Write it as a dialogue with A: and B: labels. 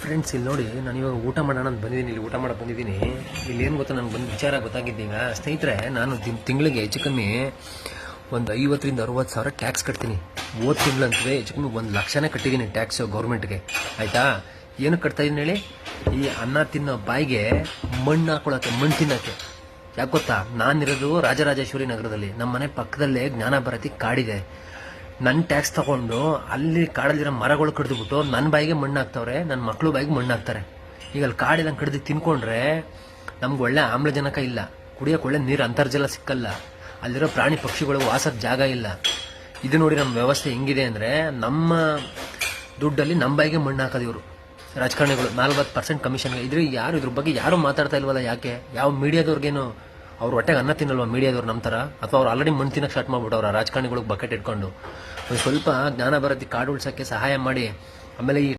A: Friends, ಇಲ್ಲಿ ನೋಡಿ, ನಾನು ಇವಾಗ ಊಟ ಮಾಡೋಣ ಅಂತ ಬಂದಿದ್ದೀನಿ. ಇಲ್ಲಿ ಊಟ ಮಾಡಕ್ಕೆ ಬಂದಿದ್ದೀನಿ. ಇಲ್ಲಿ ಏನು ಗೊತ್ತಾ, ನನಗೆ ಬಂದು ವಿಚಾರ ಗೊತ್ತಾಗಿದ್ದೀಗ ಸ್ನೇಹಿತರೆ, ನಾನು ತಿಂಗಳಿಗೆ ಹೆಚ್ಚು ಕಮ್ಮಿ ಒಂದು 50,000 to 60,000 ಟ್ಯಾಕ್ಸ್ ಕಟ್ತೀನಿ. ಹೋದ ತಿಂಗಳಂತೂ ಹೆಚ್ಚು ಕಮ್ಮಿ 1,00,000 ಕಟ್ಟಿದ್ದೀನಿ ಟ್ಯಾಕ್ಸು ಗೌರ್ಮೆಂಟ್ಗೆ. ಆಯಿತಾ? ಏನು ಕಟ್ತಾಯಿದ್ದೀನಿ ಹೇಳಿ? ಈ ಅನ್ನ ತಿನ್ನೋ ಬಾಯಿಗೆ ಮಣ್ಣು ಹಾಕೊಳ್ಳೋಕ್ಕೆ, ಮಣ್ಣು ತಿನ್ನೋಕ್ಕೆ. ಯಾಕೆ ಗೊತ್ತಾ, ನಾನಿರೋದು ರಾಜರಾಜೇಶ್ವರಿ ನಗರದಲ್ಲಿ. ನಮ್ಮ ಮನೆ ಪಕ್ಕದಲ್ಲೇ ಜ್ಞಾನಭಾರತಿ ಕಾಡಿದೆ. ನನ್ನ ಟ್ಯಾಕ್ಸ್ ತಗೊಂಡು ಅಲ್ಲಿ ಕಾಡಲ್ಲಿರೋ ಮರಗಳು ಕಡಿದ್ಬಿಟ್ಟು ನನ್ನ ಬಾಯಿಗೆ ಮಣ್ಣು ಹಾಕ್ತವ್ರೆ, ನನ್ನ ಮಕ್ಕಳು ಬಾಯಿಗೆ ಮಣ್ಣು ಹಾಕ್ತಾರೆ. ಈಗ ಅಲ್ಲಿ ಕಾಡಿಲ್ಲ ಕಡಿದು ತಿನ್ಕೊಂಡ್ರೆ ನಮ್ಗೆ ಒಳ್ಳೆ ಆಮ್ಲಜನಕ ಇಲ್ಲ, ಕುಡಿಯೋಕೆ ಒಳ್ಳೆ ನೀರು ಅಂತರ್ಜಲ ಸಿಕ್ಕಲ್ಲ, ಅಲ್ಲಿರೋ ಪ್ರಾಣಿ ಪಕ್ಷಿಗಳು ವಾಸಕ್ಕೆ ಜಾಗ ಇಲ್ಲ. ಇದು ನೋಡಿ ನಮ್ಮ ವ್ಯವಸ್ಥೆ ಹೆಂಗಿದೆ ಅಂದರೆ, ನಮ್ಮ ದುಡ್ಡಲ್ಲಿ ನಮ್ಮ ಬಾಯಿಗೆ ಮಣ್ಣು ಹಾಕೋದು ಇವರು ರಾಜಕಾರಣಿಗಳು. 40% ಕಮಿಷನ್ಗೆ. ಇದ್ರ ಬಗ್ಗೆ ಯಾರು ಮಾತಾಡ್ತಾ ಇಲ್ವಲ್ಲ? ಯಾಕೆ? ಯಾವ ಮೀಡಿಯಾದವ್ರಿಗೇನು ಅವ್ರು ಹೊಟ್ಟೆಗೆ ಅನ್ನ ತಿನ್ನಲ್ವಾ ಮೀಡಿಯಾದವ್ರು ನಮ್ಮ ಥರ? ಅಥವಾ ಅವ್ರು ಆಲ್ರೆಡಿ ಮಣ್ಣು ತಿನ್ನಕ್ಕೆ ಸ್ಟಾರ್ಟ್ ಮಾಡ್ಬಿಟ್ಟವ್ರ ರಾಜಕಾರಣಿಗಳಿಗೆ ಬಕೆಟ್ ಇಟ್ಕೊಂಡು? ಒಂದು ಸ್ವಲ್ಪ ಜ್ಞಾನ ಭಾರತಿ ಕಾಡು ಉಳ್ಸೋಕ್ಕೆ ಸಹಾಯ ಮಾಡಿ. ಆಮೇಲೆ ಈ